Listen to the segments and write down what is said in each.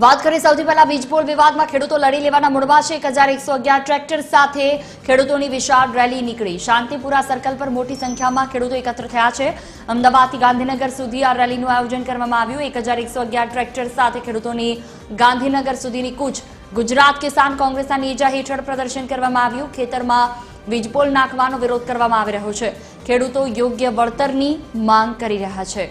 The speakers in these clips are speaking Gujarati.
વાત કરીએ સૌથી પહેલા વીજપોલ વિવાદમાં ખેડૂતો લડી લેવાના મૂડમાં છે। 1111 ટ્રેક્ટર સાથે ખેડૂતોની વિશાળ રેલી નીકળી। શાંતિપુરા સર્કલ પર મોટી સંખ્યામાં ખેડૂતો એકત્ર થયા છે। અમદાવાદથી ગાંધીનગર સુધી આ રેલીનું આયોજન કરવામાં આવ્યું। 1111 ટ્રેક્ટર સાથે ખેડૂતોની ગાંધીનગર સુધીની કૂચ ગુજરાત કિસાન કોંગ્રેસના નેજા હેઠળ પ્રદર્શન કરવામાં આવ્યું। ખેતરમાં વીજપોલ નાખવાનો વિરોધ કરવામાં આવી રહ્યો છે। ખેડૂતો યોગ્ય વળતરની માંગ કરી રહ્યા છે।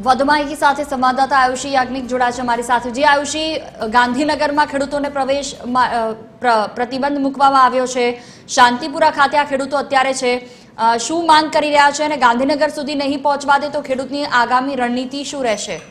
વધુ માહિતી સાથે સંવાદદાતા આયુષી યાજ્ઞિક જોડાશે અમારી સાથે। જે આયુષી, ગાંધીનગરમાં ખેડૂતોને પ્રવેશ પ્રતિબંધ મૂકવામાં આવ્યો છે। શાંતિપુરા ખાતે આ ખેડૂતો અત્યારે છે, શું માંગ કરી રહ્યા છે અને ગાંધીનગર સુધી નહીં પહોંચવા દે તો ખેડૂતની આગામી રણનીતિ શું રહેશે?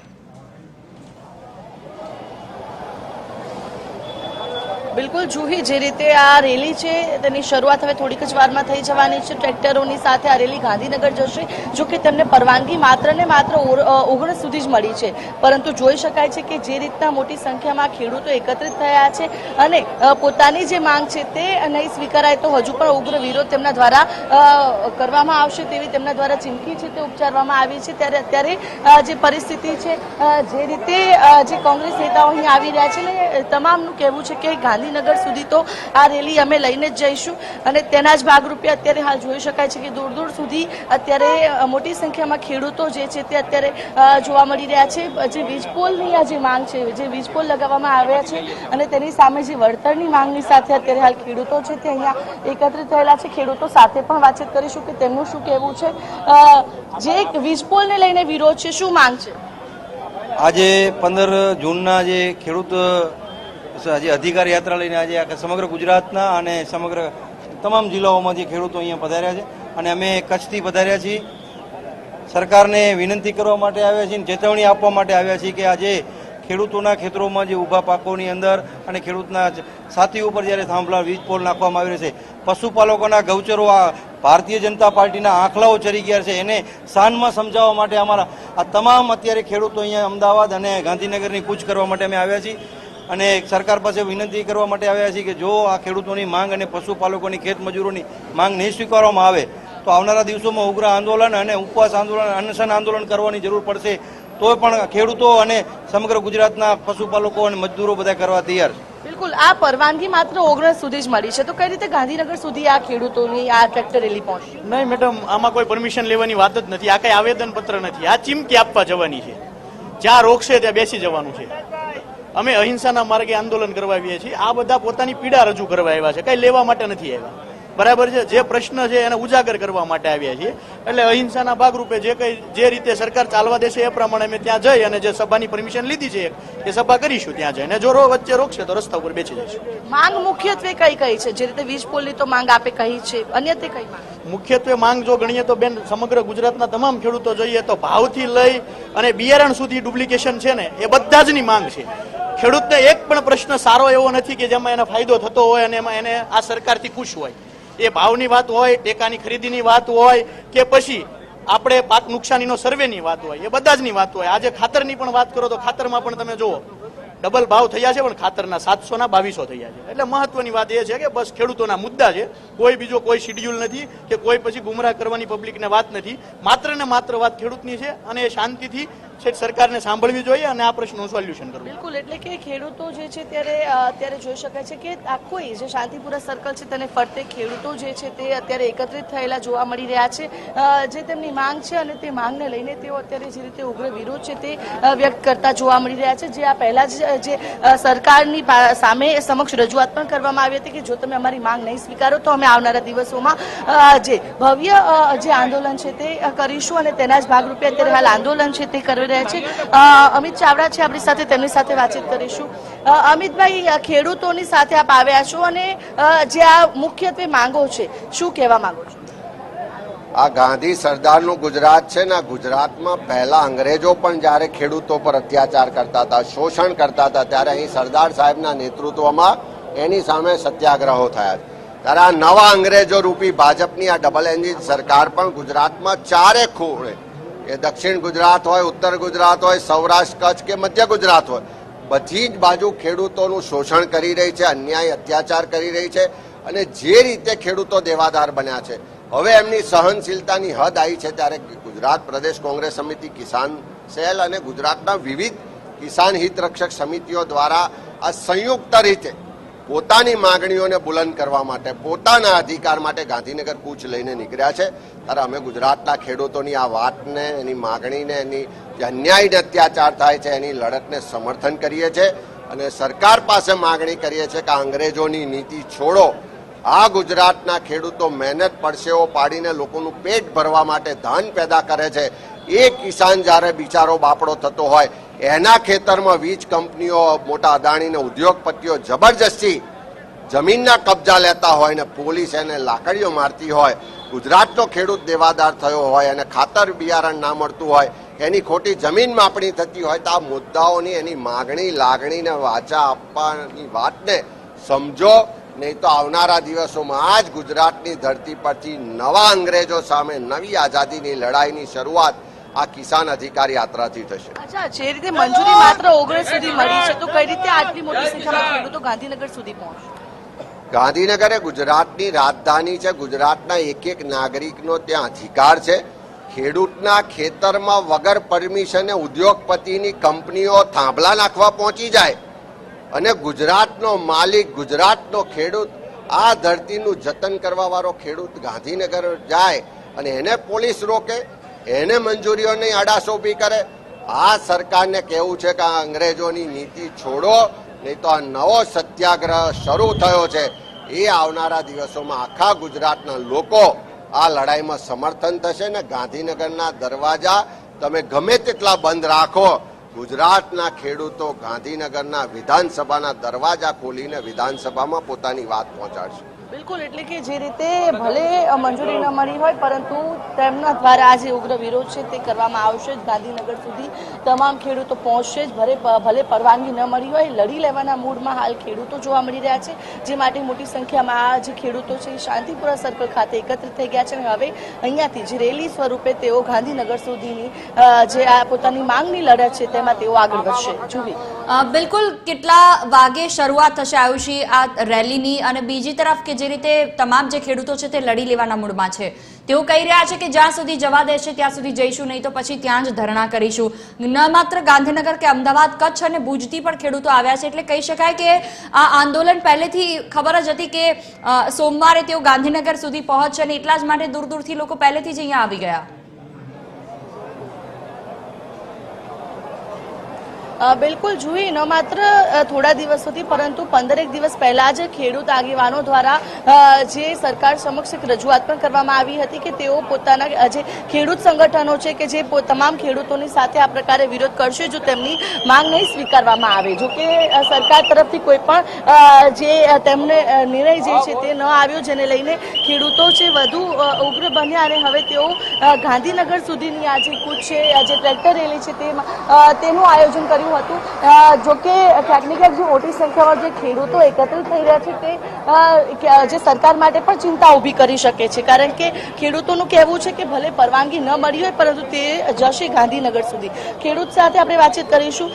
બિલકુલ જુહી, જે રીતે આ રેલી છે તેની શરૂઆત હવે થોડીક જ વારમાં થઈ જવાની છે। ટ્રેક્ટરોની સાથે આ રેલી ગાંધીનગર જશે। જો કે તેમને પરવાનગી માત્ર ને માત્ર 19 સુધી જ મળી છે, પરંતુ જોઈ શકાય છે કે જે રીતના મોટી સંખ્યામાં ખેડૂતો એકત્રિત થયા છે અને પોતાની જે માંગ છે તે નહીં સ્વીકારાય તો હજુ પણ ઉગ્ર વિરોધ તેમના દ્વારા કરવામાં આવશે તેવી તેમના દ્વારા ચીમકી છે તે ઉચ્ચારવામાં આવી છે। ત્યારે અત્યારે જે પરિસ્થિતિ છે, જે રીતે જે કોંગ્રેસ નેતાઓ અહીં આવી રહ્યા છે ને તમામનું કહેવું છે કે ગાંધીનગર સુધી તો આ રેલી અમે લઈને જ જઈશું અને તેના જ ભાગરૂપે અત્યારે હાલ જોઈ શકાય છે કે દૂર દૂર સુધી અત્યારે મોટી સંખ્યામાં ખેડૂતો જે છે તે અત્યારે જોવા મળી રહ્યા છે। જે વીજપોલની આ જે માંગ છે, જે વીજપોલ લગાવવામાં આવ્યા છે અને તેની સામે જે વળતરની માંગની સાથે અત્યારે હાલ ખેડૂતો છે તે અહીંયા એકત્રિત થયેલા છે। ખેડૂતો સાથે પણ વાતચીત કરીશું કે તેમનું શું કહેવું છે। જે વીજપોલને લઈને વિરોધ છે, શું માંગ છે? આજે 15 જૂનના જે ખેડૂત આજે અધિકાર યાત્રા લઈને આજે સમગ્ર ગુજરાતના અને સમગ્ર તમામ જિલ્લાઓમાંથી ખેડૂતો અહીંયા પધાર્યા છે અને અમે કચ્છથી પધાર્યા છીએ। સરકારને વિનંતી કરવા માટે આવ્યા છીએ, ચેતવણી આપવા માટે આવ્યા છીએ કે આજે ખેડૂતોના ખેતરોમાં જે ઊભા પાકોની અંદર અને ખેડૂતના છાતી ઉપર જ્યારે થાંભલા વીજપોલ નાખવામાં આવી છે, પશુપાલકોના ગૌચરો આ ભારતીય જનતા પાર્ટીના આંખલાઓ ચરી ગયા છે, એને શાનમાં સમજાવવા માટે અમારા આ તમામ અત્યારે ખેડૂતો અહીંયા અમદાવાદ અને ગાંધીનગરની કૂચ કરવા માટે અમે આવ્યા છીએ અને સરકાર પાસે વિનંતી કરવા માટે આવ્યા છીએ કે જો આ ખેડૂતોની માંગ અને પશુપાલકોની ખેતમજૂરોની માંગ નહીં સ્વીકારવામાં આવે તો આવનારા દિવસોમાં ઉગ્ર આંદોલન અને ઉપવાસ આંદોલન, અનશન આંદોલન કરવાની જરૂર પડશે। તો પણ ખેડૂતો અને સમગ્ર ગુજરાતના પશુપાલકો અને મજદૂરો બધા કરવા તૈયાર છે। બિલકુલ, આ પરવાનગી માત્ર 19 સુધી જ મળી છે, તો કઈ રીતે ગાંધીનગર સુધી આ ખેડૂતોની આ ટ્રેક્ટર રેલી પહોંચી? નહીં મેડમ, આમાં કોઈ પરમિશન લેવાની વાત જ નથી। આ કઈ આવેદન પત્ર નથી, આ ચીમકી આપવા જવાની છે। જ્યાં રોકશે ત્યાં બેસી જવાનું છે। અમે અહિંસાના માર્ગે આંદોલન કરવા આવીએ છીએ। આ બધા પોતાની પીડા રજૂ કરવા આવ્યા છે, કઈ લેવા માટે નથી આવ્યા, બરાબર છે? જે પ્રશ્ન છે એને ઉજાગર કરવા માટે આવ્યા છીએ। એટલે અહિંસાના ભાગરૂપે જે રીતે સરકાર ચાલવા દેશે એ પ્રમાણે અમે ત્યાં જઈ અને જે સભાની પરમિશન લીધી છે એ સભા કરીશું। ત્યાં જઈને જો વચ્ચે રોકશે તો રસ્તા ઉપર બેસી જઈશું। માંગ મુખ્યત્વે કઈ કઈ છે? જે રીતે વીજપોલની તો માંગ આપે કહી છે, અન્ય તે કઈ માંગ? મુખ્યત્વે માંગ જો ગણીએ તો બેન, સમગ્ર ગુજરાતના તમામ ખેડૂતો જોઈએ તો ભાવથી લઈ અને બિયારણ સુધી ડુપ્લિકેશન છે ને એ બધા જની માંગ છે। ખેડૂતને એક પણ પ્રશ્ન સારો એવો નથી કે જેમાં એને ફાયદો થતો હોય અને એમાં એને આ સરકારથી ખુશ હોય। એ ભાવની વાત હોય, ટેકાની ખરીદીની વાત હોય કે પછી આપણે પાક નુકસાનીનો સર્વેની વાત હોય, એ બધા જની વાત હોય। આજે ખાતરની પણ વાત કરો તો ખાતરમાં પણ તમે જુઓ ડબલ ભાવ થયા છે, પણ ખાતરના 700 ના 2200 થયા છે। એટલે મહત્વની વાત એ છે કે બસ ખેડૂતોના મુદ્દા છે, કોઈ બીજો કોઈ શિડ્યુલ નથી કે કોઈ પછી ગુમરાહ કરવાની પબ્લિકને વાત નથી। માત્ર ને માત્ર વાત ખેડૂતની છે અને એ શાંતિથી સરકારને સાંભળવી જોઈએ અને આ પ્રશ્નનું સોલ્યુશન કરવું। બિલકુલ, એટલે કે ખેડૂતો જે છે અત્યારે જોઈ શકાય છે કે આખો જે શાંતિપુરા સર્કલ છે તેને ફરતે ખેડૂતો જે છે તે અત્યારે એકત્રિત થયેલા જોવા મળી રહ્યા છે। જે તેમની માંગ છે અને તે માંગને લઈને તેઓ અત્યારે જે રીતે ઉગ્ર વિરોધ છે તે વ્યક્ત કરતા જોવા મળી રહ્યા છે। જે આ પહેલા જ જે સરકારની સામે સમક્ષ રજૂઆત પણ કરવામાં આવી હતી કે જો તમે અમારી માંગ નહીં સ્વીકારો તો અમે આવનારા દિવસોમાં જે ભવ્ય જે આંદોલન છે તે કરીશું અને તેના જ ભાગરૂપે અત્યારે હાલ આંદોલન છે તે કરી રહ્યા છે। અમિત ચાવડા છે આપણી સાથે, તેમની સાથે વાતચીત કરીશું। અમિતભાઈ, ખેડૂતોની સાથે આપ આવ્યા છો અને જે આ મુખ્યત્વે માંગો છે, શું કહેવા માંગો છો? આ ગાંધી સરદારનું ગુજરાત છે ને, ગુજરાતમાં પહેલા અંગ્રેજો પણ જ્યારે ખેડૂતો પર અત્યાચાર કરતા હતા, શોષણ કરતા હતા, ત્યારે અહીં સરદાર સાહેબના નેતૃત્વમાં એની સામે સત્યાગ્રહો થયા છે। ત્યારે આ નવા અંગ્રેજો રૂપી ભાજપની આ ડબલ એન્જિન સરકાર પણ ગુજરાતમાં ચારે ખૂણે, એ દક્ષિણ ગુજરાત હોય, ઉત્તર ગુજરાત હોય, સૌરાષ્ટ્ર કચ્છ કે મધ્ય ગુજરાત હોય, બધી જ બાજુ ખેડૂતોનું શોષણ કરી રહી છે, અન્યાય અત્યાચાર કરી રહી છે અને જે રીતે ખેડૂતો દેવાદાર બન્યા છે, હવે એમની સહનશીલતાની હદ આવી છે. ત્યારે ગુજરાત પ્રદેશ કોંગ્રેસ સમિતિ, કિસાન સેલ અને ગુજરાતના વિવિધ કિસાન હિતરક્ષક સમિતિઓ દ્વારા આ સંયુક્ત રીતે પોતાની માંગણીઓને બુલંદ કરવા માટે, પોતાના અધિકાર માટે ગાંધીનગર કૂચ લઈને નીકળ્યા છે. ત્યારે અમે ગુજરાતના ખેડૂતોની આ વાતને, એની માંગણીને, એની જે અન્યાય ને અત્યાચાર થાય છે એની લડતને સમર્થન કરીએ છીએ અને સરકાર પાસે માંગણી કરીએ છીએ કે અંગ્રેજોની નીતિ છોડો. આ ગુજરાતના ખેડૂતો મહેનત પરસેવો પાડીને લોકોનું પેટ ભરવા માટે ધાન પેદા કરે છે. એ કિસાન જ્યારે બિચારો બાપડો થતો હોય, એના ખેતરમાં વીજ કંપનીઓ, મોટા અદાણીને ઉદ્યોગપતિઓ જબરજસ્તી જમીનના કબજા લેતા હોય ને પોલીસ એને લાકડીઓ મારતી હોય, ગુજરાતનો ખેડૂત દેવાદાર થયો હોય અને ખાતર બિયારણ ના મળતું હોય, એની ખોટી જમીન માપણી થતી હોય, તો આ મુદ્દાઓની, એની માગણી, લાગણીને વાચા આપવાની વાતને સમજો. નહીં તો આવનારા દિવસોમાં આ જ ગુજરાતની ધરતી પરથી નવા અંગ્રેજો સામે નવી આઝાદીની લડાઈની શરૂઆત આ કિસાન અધિકાર યાત્રાથી થશે. અચ્છા, જે રીતે મંજૂરી માત્ર 19 સુધી મળી છે, તો કઈ રીતે આટલી મોટી સંખ્યામાં ખેડૂતો ગાંધીનગર સુધી પહોંચશે? ગાંધીનગર એ ગુજરાતની રાજધાની છે. ગુજરાતના એક નાગરિકનો ત્યાં અધિકાર છે. ખેડૂતના ખેતરમાં વગર પરમિશને ઉદ્યોગપતિની કંપનીઓ થાંભલા નાખવા પહોંચી જાય અને ગુજરાતનો માલિક, ગુજરાતનો ખેડૂત, આ ધરતીનું જતન કરવા વાળો ખેડૂત ગાંધીનગર જાય અને એને પોલીસ રોકે, એને મંજૂરીઓની આડાશ ઊભી કરે. આ સરકારને કહેવું છે કે આ અંગ્રેજોની નીતિ છોડો, નહીં તો આ નવો સત્યાગ્રહ શરૂ થયો છે એ આવનારા દિવસોમાં આખા ગુજરાતના લોકો આ લડાઈમાં સમર્થન થશે ને ગાંધીનગરના દરવાજા તમે ગમે તેટલા બંધ રાખો, ગુજરાતના ખેડૂતો ગાંધીનગરના વિધાનસભાના દરવાજા ખોલીને વિધાનસભામાં પોતાની વાત પહોંચાડશે. બિલકુલ, એટલે કે જે રીતે ભલે મંજૂરી ન મળી હોય પરંતુ તેમના દ્વારા આ જે ઉગ્ર વિરોધ છે તે કરવામાં આવશે જ. ગાંધીનગર સુધી તમામ ખેડૂતો પહોંચશે જ. ભલે પરવાનગી ન મળી હોય, લડી લેવાના મૂડમાં હાલ ખેડૂતો જોવા મળી રહ્યા છે, જે માટે મોટી સંખ્યામાં આ જે ખેડૂતો છે એ શાંતિપુરા સર્કલ ખાતે એકત્રિત થઈ ગયા છે અને હવે અહીંયાથી જે રેલી સ્વરૂપે તેઓ ગાંધીનગર સુધીની જે આ પોતાની માંગની લડત છે તેમાં તેઓ આગળ વધશે. જુવી બિલકુલ, કેટલા વાગે શરૂઆત થશે આયુષી આ રેલીની? અને બીજી તરફ કે જે રીતે તમામ જે ખેડૂતો છે તે લડી લેવાના મૂડમાં છે, તેઓ કહી રહ્યા છે કે જ્યાં સુધી જવા દેશે ત્યાં સુધી જઈશું, નહીં તો પછી ત્યાં જ ધરણા કરીશું. ન માત્ર ગાંધીનગર કે અમદાવાદ, કચ્છ અને ભુજથી પણ ખેડૂતો આવ્યા છે. એટલે કહી શકાય કે આ આંદોલન પહેલેથી ખબર જ હતી કે સોમવારે તેઓ ગાંધીનગર સુધી પહોંચશે અને એટલા જ માટે દૂર દૂરથી લોકો પહેલેથી જ અહીંયા આવી ગયા. બિલકુલ, જુઈ ન માત્ર થોડા દિવસોથી પરંતુ 15 દિવસ પહેલા જ ખેડૂત આગેવાનો દ્વારા જે સરકાર સમક્ષ એક રજૂઆત પણ કરવામાં આવી હતી કે તેઓ પોતાના જે ખેડૂત સંગઠનો છે કે જે તમામ ખેડૂતોની સાથે આ પ્રકારે વિરોધ કરશે જો તેમની માંગ નહીં સ્વીકારવામાં આવે. જો કે સરકાર તરફથી કોઈ પણ જે તેમને નિર્ણય જે છે તે ન આવ્યો, જેને લઈને ખેડૂતો છે વધુ ઉગ્ર બન્યા અને હવે તેઓ ગાંધીનગર સુધીની આ જે કૂચ છે, જે ટ્રેક્ટર રેલી છે તેનું આયોજન કર્યું હતું. જો કે ક્યાંક ને ક્યાંક જે મોટી સંખ્યામાં જે ખેડૂતો એકત્રિત થઈ રહ્યા છે તે જે સરકાર માટે પણ ચિંતા ઊભી કરી શકે છે, કારણ કે ખેડૂતોનું કહેવું છે કે ભલે પરવાનગી ન મળી હોય પરંતુ તે જશે ગાંધીનગર સુધી. ખેડૂત સાથે આપણે વાતચીત કરીશું.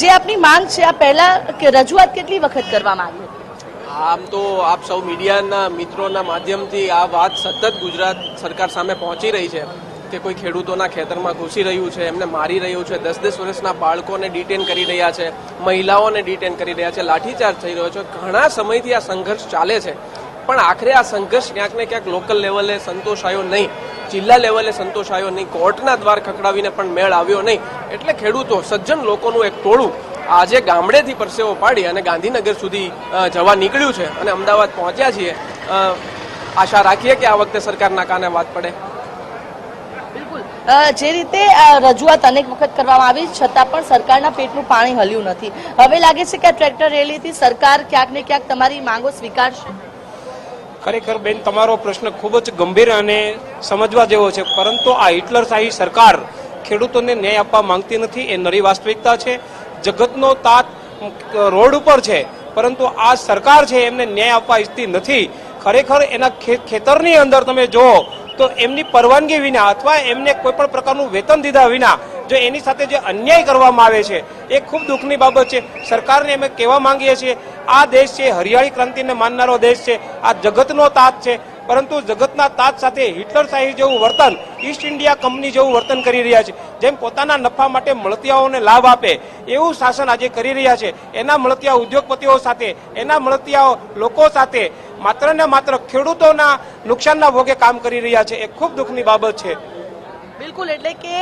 જે આપની માંગ છે, આ પહેલા રજૂઆત કેટલી વખત કરવામાં આવી હતી? આમ તો આપ સૌ મીડિયાના મિત્રોના માધ્યમથી આ વાત સતત ગુજરાત સરકાર સામે પહોંચી રહી છે કે કોઈ ખેડૂતોના ખેતરમાં ઘૂસી રહ્યું છે, એમને મારી રહ્યું છે, 10-10 વર્ષના બાળકોને ડિટેન કરી રહ્યા છે, મહિલાઓને ડિટેન કરી રહ્યા છે, લાઠીચાર્જ થઈ રહ્યો છે. ઘણા સમયથી આ સંઘર્ષ ચાલે છે, પણ આખરે આ સંઘર્ષ ક્યાંક ને ક્યાંક લોકલ લેવલે સંતોષાયો નહીં, જિલ્લા લેવલે સંતોષાયો નહીં, કોર્ટના દ્વાર ખખડાવીને પણ મેળ આવ્યો નહીં. એટલે ખેડૂતો, સજ્જન લોકોનું એક ટોળું આજે ગામડેથી પરસેવો પાડી અને ગાંધીનગર સુધી જવા નીકળ્યું છે અને અમદાવાદ પહોંચ્યા છીએ. આશા રાખીએ કે આ વખતે સરકારના કાને વાત પડે. જે રીતે રજૂઆત અનેક વખત કરવામાં આવી છતાં પણ સરકારના પેટનું પાણી હલ્યું નથી. હવે લાગે છે કે આ ટ્રેક્ટર રેલીથી સરકાર ક્યાંક ને ક્યાંક તમારી માંગો સ્વીકારશે. ખરેખર બેન, તમારો પ્રશ્ન ખૂબ જ ગંભીર અને સમજવા જેવો છે, પરંતુ આ હિટલરશાહી સરકાર ખેડૂતોને ન્યાય આપવા માંગતી નથી. એ નરી વાસ્તવિકતા છે. જગતનો તાત રોડ ઉપર છે, પરંતુ આ સરકાર છે એમને ન્યાય આપવા ઈચ્છતી નથી. ખરેખર એના ખેતરની અંદર તમે જુઓ તો એમની પરવાનગી વિના અથવા એમને કોઈ પણ પ્રકારનું વેતન દીધા વિના જો એની સાથે જે અન્યાય કરવામાં આવે છે એ ખૂબ દુઃખની બાબત છે. સરકારને અમે કહેવા માંગીએ છીએ, આ દેશ છે હરિયાળી ક્રાંતિને માનનારો દેશ છે, આ જગતનો તાજ છે, પરંતુ જગતના તાજ સાથે હિટલરશાહી જેવું વર્તન, ઈસ્ટ ઇન્ડિયા કંપની જેવું વર્તન કરી રહ્યા છે. જેમ પોતાના નફા માટે મળતિયાઓને લાભ આપે એવું શાસન આજે કરી રહ્યા છે. એના મળતિયા ઉદ્યોગપતિઓ સાથે, એના મળતિયા લોકો સાથે માત્ર ને માત્ર ખેડૂતોના નુકસાનના ભોગે કામ કરી રહ્યા છે. એ ખૂબ દુઃખની બાબત છે. બિલકુલ, એટલે કે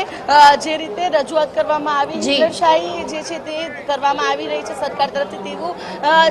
જે રીતે રજૂઆત કરવામાં આવી, હિટલરશાહી જે છે તે કરવામાં આવી રહી છે સરકાર તરફથી, તેવો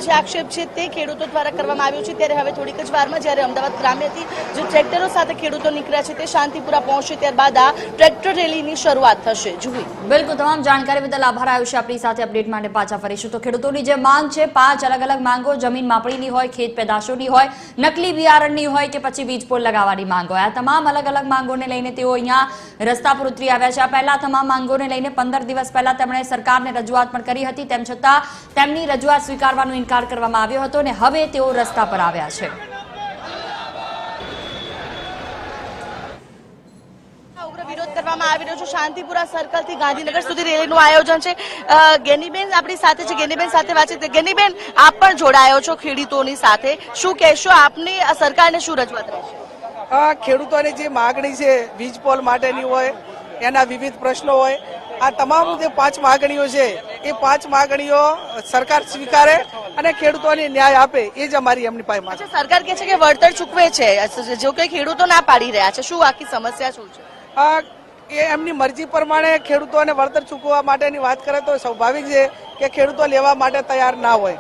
જે આક્ષેપ છે તે ખેડૂતો દ્વારા કરવામાં આવ્યો છે. ત્યારે હવે થોડીક જ વારમાં જ્યારે અમદાવાદ ગ્રામ્યથી જે ટ્રેક્ટરો સાથે ખેડૂતો નીકળ્યા છે તે શાંતિપુરા પહોંચશે, ત્યારબાદ આ ટ્રેક્ટર રેલીની શરૂઆત થશે. જુહી, બિલકુલ, તમામ જાણકારી બદલ આભાર. આયુષ આપણી સાથે અપડેટ માટે પાછા ફરીશું. તો ખેડૂતોની જે માંગ છે, 5 અલગ અલગ માંગો, જમીન માપણીની હોય, ખેત પેદાશોની હોય, નકલી બિયારણની હોય કે પછી વીજ પોલ લગાવવાની માંગ હોય, આ તમામ અલગ અલગ માંગોને લઈને તેઓ અહીંયા રસ્તા પર ઉતરી આવ્યા છે. આ પહેલા તમામ માંગોને લઈને 15 દિવસ પહેલા તેમણે સરકારને રજૂઆત પણ કરી હતી. તેમ છતાં તેમની રજૂઆત સ્વીકારવાનો ઇનકાર કરવામાં આવ્યો હતો અને હવે તેઓ રસ્તા પર આવ્યા છે. ઉગ્ર વિરોધ કરવામાં આવી રહ્યો છે. શાંતિપુરા સર્કલ થી ગાંધીનગર સુધી રેલીનું આયોજન છે. ગેનીબેન આપણી સાથે છે, ગેનીબેન સાથે વાતચીત. ગેનીબેન, આપ પણ જોડાયો છો ખેડૂતોની સાથે, શું કહેશો? આપની સરકારને શું રજૂઆત રહેશે? ખેડૂતોની જે માગણી છે વીજ પોલ માટેની હોય, એના વિવિધ પ્રશ્નો હોય, આ તમામ જે 5 માગણીઓ છે એ 5 માગણીઓ સરકાર સ્વીકારે અને ખેડૂતોને ન્યાય આપે, એ જ અમારી એમની પાસે માંગ છે. સરકાર કહે છે કે વળતર ચૂકવે છે, જો કે ખેડૂતો ના પાડી રહ્યા છે. શું આખી સમસ્યા શું છે? એ એમની મરજી પ્રમાણે ખેડૂતોને વળતર ચૂકવવા માટેની વાત કરે તો સ્વાભાવિક છે કે ખેડૂતો લેવા માટે તૈયાર ના હોય.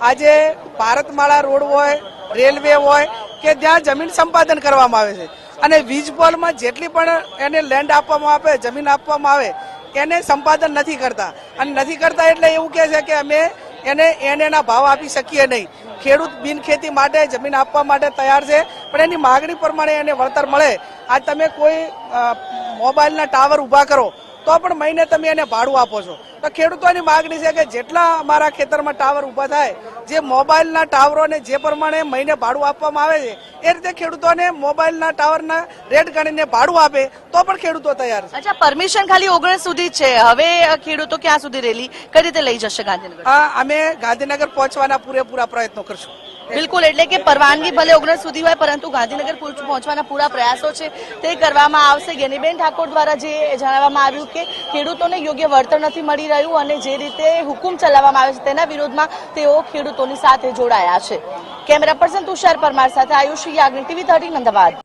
આજે ભારતમાળા રોડ હોય, રેલવે હોય કે જ્યાં જમીન સંપાદન કરવામાં આવે છે અને વીજ પોલમાં જેટલી પણ એને લેન્ડ આપવામાં આવે, જમીન આપવામાં આવે, એને સંપાદન નથી કરતા. અને નથી કરતા એટલે એવું કહે છે કે અમે એના ભાવ આપી શકીએ નહીં. ખેડૂત બિનખેતી માટે જમીન આપવા માટે તૈયાર છે, પણ એની માગણી પ્રમાણે એને વળતર મળે. આજ તમે કોઈ મોબાઈલના ટાવર ઊભા કરો તો પણ મહિને તમે એને ભાડું આપો છો. તો ખેડૂતોની માગણી છે કે જેટલા અમારા ખેતરમાં ટાવર ઊભા થાય, જે મોબાઈલના ટાવરોને જે પ્રમાણે મહિને ભાડું આપવામાં આવે છે એ રીતે ખેડૂતોને મોબાઈલના ટાવરના રેટ ગણીને ભાડું આપે તો પણ ખેડૂતો તૈયાર છે. અચ્છા, પરમિશન ખાલી 19 સુધી જ છે. હવે ખેડૂતો ક્યાં સુધી રેલી કઈ રીતે લઈ જશે ગાંધીનગર? અમે ગાંધીનગર પહોંચવાના પૂરેપૂરા પ્રયત્નો કરશું. બિલકુલ, એટલે કે પરવાનગી ભલે 19 સુધી હોય, પરંતુ ગાંધીનગર પહોંચવાના પૂરા પ્રયાસો છે તે કરવામાં આવશે. ગેનીબેન ઠાકોર દ્વારા જે જણાવવામાં આવ્યું કે ખેડૂતોને યોગ્ય વળતર નથી મળી રહ્યું અને જે રીતે હુકુમ ચલાવવામાં આવે છે તેના વિરોધમાં તેઓ ખેડૂતોની સાથે જોડાયા છે. કેમેરા પર્સન તુષાર પરમાર સાથે આયુષ યાજ્ઞિક, TV 13 અમદાવાદ.